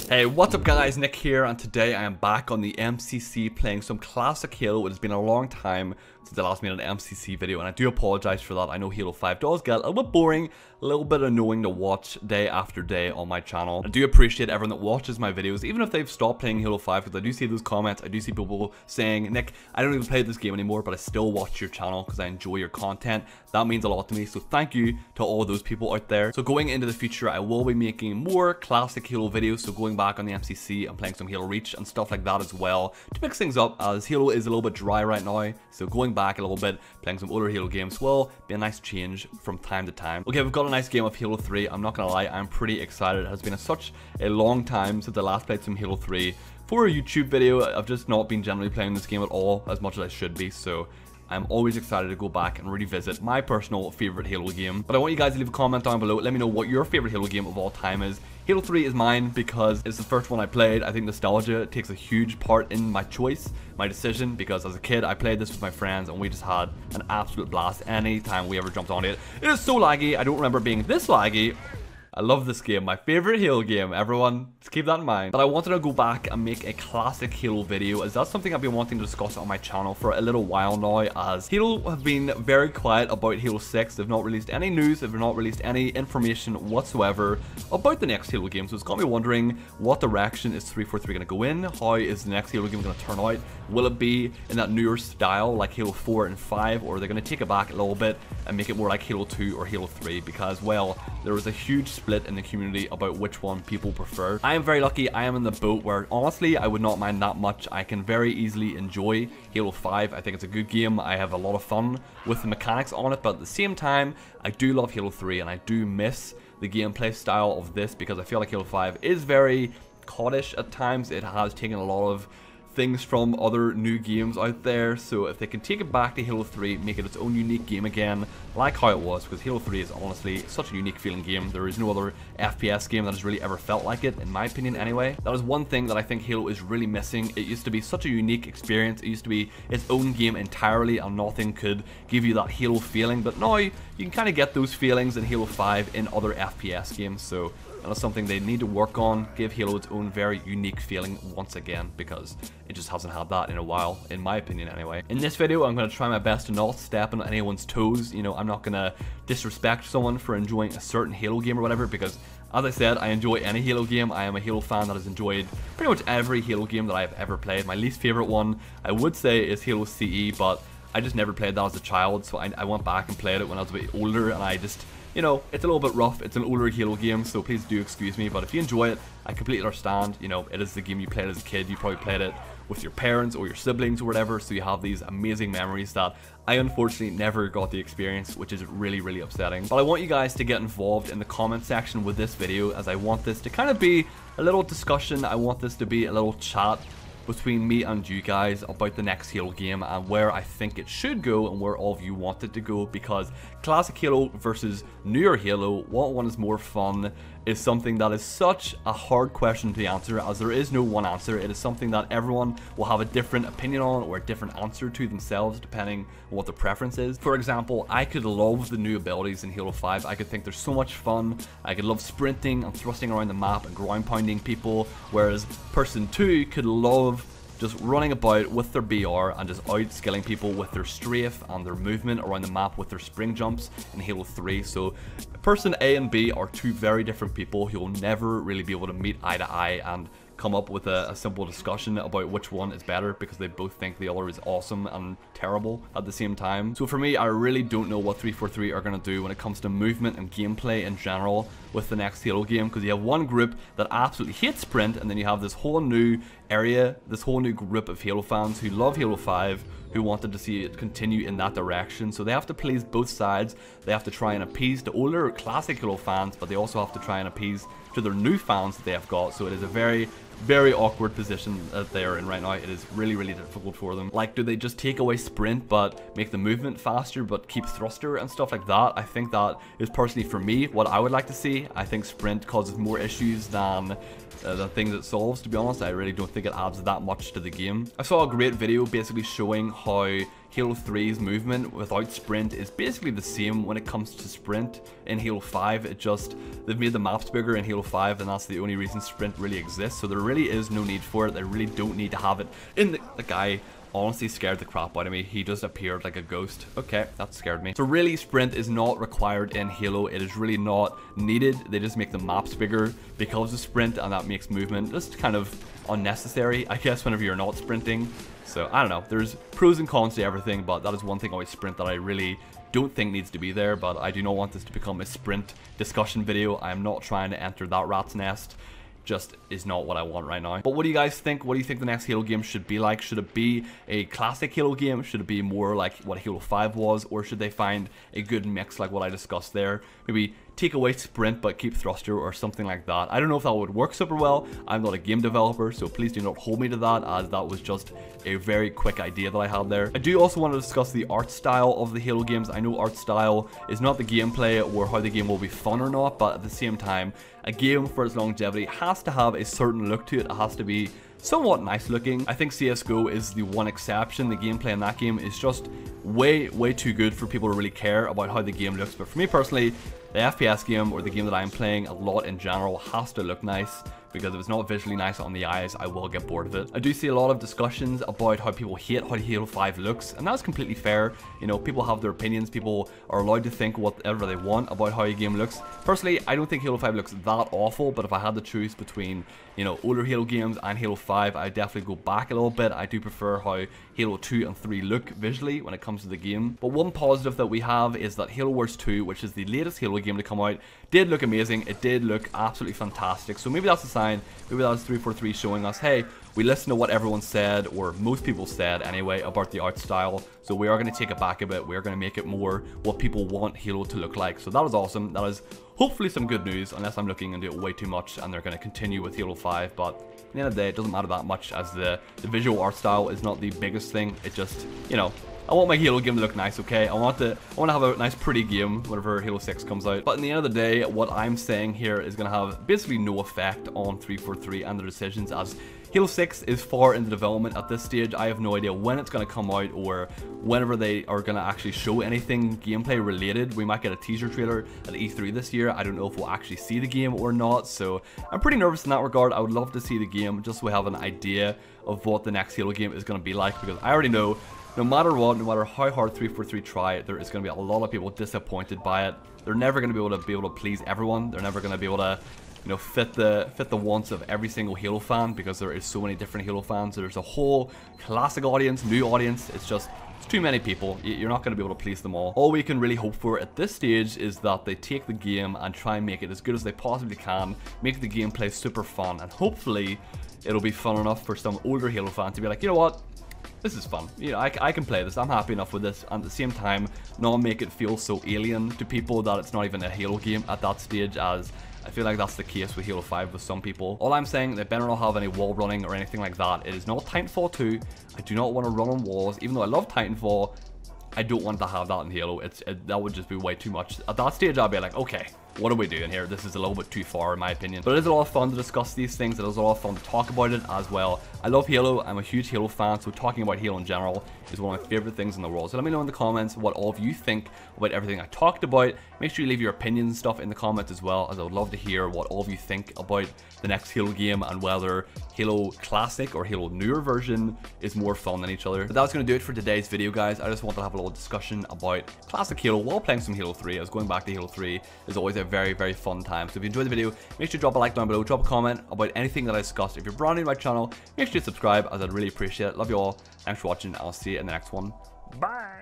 Hey, what's up guys, Nick here, and today I am back on the MCC playing some classic Halo. It has been a long time since I last made an MCC video, and I do apologize for that. I know Halo 5 does get a little bit boring, a little bit annoying to watch day after day on my channel. I do appreciate everyone that watches my videos, even if they've stopped playing Halo 5, because I do see those comments. I do see people saying, Nick, I don't even play this game anymore, but I still watch your channel because I enjoy your content. That means a lot to me, so thank you to all those people out there. So going into the future, I will be making more classic Halo videos, so going back on the MCC and playing some Halo Reach and stuff like that as well, to mix things up, as Halo is a little bit dry right now. So going back a little bit, playing some older Halo games will be a nice change from time to time. Okay, we've got a nice game of Halo 3. I'm not gonna lie, I'm pretty excited. It has been such a long time since I last played some Halo 3. For a YouTube video, I've just not been generally playing this game at all as much as I should be, so I'm always excited to go back and revisit my personal favorite Halo game. But I want you guys to leave a comment down below. Let me know what your favorite Halo game of all time is. Halo 3 is mine because it's the first one I played. I think nostalgia takes a huge part in my choice, my decision, because as a kid I played this with my friends and we just had an absolute blast any time we ever jumped on it. It is so laggy. I don't remember being this laggy. I love this game, my favorite Halo game, everyone, just keep that in mind. But I wanted to go back and make a classic Halo video, as that's something I've been wanting to discuss on my channel for a little while now, as Halo have been very quiet about Halo 6. They've not released any news, they've not released any information whatsoever about the next Halo game, so it's got me wondering what direction is 343 going to go in, how is the next Halo game going to turn out, will it be in that newer style like Halo 4 and 5, or are they going to take it back a little bit and make it more like Halo 2 or Halo 3, because, well, there was a huge split in the community about which one people prefer. I am very lucky. I am in the boat where honestly I would not mind that much. I can very easily enjoy Halo 5. I think it's a good game. I have a lot of fun with the mechanics on it, but at the same time I do love Halo 3 and I do miss the gameplay style of this, because I feel like Halo 5 is very coddish at times. It has taken a lot of things from other new games out there, so if they can take it back to Halo 3, make it its own unique game again, like how it was, because Halo 3 is honestly such a unique feeling game. There is no other FPS game that has really ever felt like it, in my opinion anyway. That is one thing that I think Halo is really missing. It used to be such a unique experience, it used to be its own game entirely, and nothing could give you that Halo feeling, but now you can kind of get those feelings in Halo 5 in other FPS games, so that's something they need to work on, give Halo its own very unique feeling once again, because it just hasn't had that in a while, in my opinion anyway. In this video, I'm going to try my best to not step on anyone's toes. You know, I'm not going to disrespect someone for enjoying a certain Halo game or whatever, because as I said, I enjoy any Halo game. I am a Halo fan that has enjoyed pretty much every Halo game that I have ever played. My least favorite one, I would say, is Halo CE, but I just never played that as a child, so I went back and played it when I was a bit older, and I just, you know, it's a little bit rough. It's an older Halo game, so please do excuse me, but if you enjoy it, I completely understand. You know, it is the game you played as a kid. You probably played it with your parents or your siblings or whatever, so you have these amazing memories that I unfortunately never got the experience, which is really, really upsetting. But I want you guys to get involved in the comment section with this video, as I want this to kind of be a little discussion. I want this to be a little chat between me and you guys about the next Halo game and where I think it should go and where all of you want it to go, because classic Halo versus newer Halo, what one is more fun, is something that is such a hard question to answer, as there is no one answer. It is something that everyone will have a different opinion on, or a different answer to themselves, depending on what the preference is. For example, I could love the new abilities in Halo 5. I could think they're so much fun. I could love sprinting and thrusting around the map and ground pounding people, whereas person 2 could love just running about with their BR and just outskilling people with their strafe and their movement around the map with their spring jumps in Halo 3. So person A and B are two very different people who will never really be able to meet eye to eye and come up with a simple discussion about which one is better, because they both think the other is awesome and terrible at the same time. So for me, I really don't know what 343 are going to do when it comes to movement and gameplay in general with the next Halo game, because you have one group that absolutely hates sprint, and then you have this whole new area, this whole new group of Halo fans who love Halo 5, who wanted to see it continue in that direction. So they have to please both sides. They have to try and appease the older classic Halo fans, but they also have to try and appease to their new fans that they have got. So it is a very, very awkward position that they are in right now. It is really, really difficult for them. Like, do they just take away sprint but make the movement faster but keep thruster and stuff like that? I think that is personally, for me, what I would like to see. I think sprint causes more issues than the things it solves, to be honest. I really don't think it adds that much to the game. I saw a great video basically showing how Halo 3's movement without sprint is basically the same when it comes to sprint in Halo 5. It just, they've made the maps bigger in Halo 5, and that's the only reason sprint really exists. So there really is no need for it. They really don't need to have it in the guy honestly scared the crap out of me. He just appeared like a ghost. Okay, that scared me. So really, sprint is not required in Halo. It is really not needed. They just make the maps bigger because of sprint, and that makes movement just kind of unnecessary, I guess, whenever you're not sprinting. So I don't know, there's pros and cons to everything, but that is one thing about sprint that I really don't think needs to be there. But I do not want this to become a sprint discussion video. I am not trying to enter that rat's nest. Just is not what I want right now. But what do you guys think? What do you think the next Halo game should be like? Should it be a classic Halo game? Should it be more like what Halo 5 was? Or should they find a good mix like what I discussed there? Maybe take away sprint but keep thruster or something like that. I don't know if that would work super well. I'm not a game developer, so please do not hold me to that, as that was just a very quick idea that I had there. I do also want to discuss the art style of the Halo games. I know art style is not the gameplay or how the game will be fun or not, but at the same time, a game for its longevity has to have a certain look to it. It has to be somewhat nice looking. I think CSGO is the one exception. The gameplay in that game is just way too good for people to really care about how the game looks. But for me personally, the FPS game, or the game that I'm playing a lot in general, has to look nice, because if it's not visually nice on the eyes, I will get bored of it. I do see a lot of discussions about how people hate how Halo 5 looks, and that's completely fair. You know, people have their opinions. People are allowed to think whatever they want about how a game looks. Personally, I don't think Halo 5 looks that awful, but if I had to choose between, you know, older Halo games and Halo 5, I'd definitely go back a little bit. I do prefer how Halo 2 and 3 look visually when it comes to the game. But one positive that we have is that Halo Wars 2, which is the latest Halo game to come out, did look amazing. It did look absolutely fantastic. So maybe that's a sign. Maybe that's 343 showing us, hey, we listened to what everyone said, or most people said anyway, about the art style. So we are going to take it back a bit. We are going to make it more what people want Halo to look like. So that is awesome. That is hopefully some good news, unless I'm looking into it way too much and they're going to continue with Halo 5. But at the end of the day, it doesn't matter that much, as the visual art style is not the biggest thing. It just, you know, I want my Halo game to look nice, okay? I want to have a nice pretty game whenever Halo 6 comes out. But in the end of the day, what I'm saying here is going to have basically no effect on 343 and their decisions, as Halo 6 is far into development at this stage. I have no idea when it's going to come out, or whenever they are going to actually show anything gameplay related. We might get a teaser trailer at E3 this year. I don't know if we'll actually see the game or not, so I'm pretty nervous in that regard. I would love to see the game just so we have an idea of what the next Halo game is going to be like, because I already know no matter what, no matter how hard 343 try, there is going to be a lot of people disappointed by it. They're never going to be able to please everyone. They're never going to be able to, you know, fit the wants of every single Halo fan, because there is so many different Halo fans. There's a whole classic audience, new audience. It's too many people. You're not going to be able to please them all. All we can really hope for at this stage is that they take the game and try and make it as good as they possibly can, make the gameplay super fun, and hopefully it'll be fun enough for some older Halo fans to be like, you know what, this is fun. You know, I can play this. I'm happy enough with this. And at the same time, not make it feel so alien to people that it's not even a Halo game at that stage, as I feel like that's the case with Halo 5 with some people. All I'm saying, they better not have any wall running or anything like that. It is not Titanfall 2. I do not want to run on walls. Even though I love Titanfall, I don't want to have that in Halo. That would just be way too much. At that stage, I'd be like, okay, what are we doing here? This is a little bit too far in my opinion. But it is a lot of fun to discuss these things. It is a lot of fun to talk about it as well. I love Halo. I'm a huge Halo fan, so talking about Halo in general is one of my favorite things in the world. So let me know in the comments what all of you think about everything I talked about. Make sure you leave your opinions and stuff in the comments as well, as I would love to hear what all of you think about the next Halo game, and whether Halo Classic or Halo newer version is more fun than each other. But that's going to do it for today's video, guys. I just wanted to have a little discussion about Classic Halo while playing some Halo 3. As going back to Halo 3 is always a very fun time. So if you enjoyed the video, make sure to drop a like down below, drop a comment about anything that I discussed. If you're brand new to my channel, make sure to subscribe, as I'd really appreciate it. Love you all. Thanks for watching. I'll see you in the next one. Bye.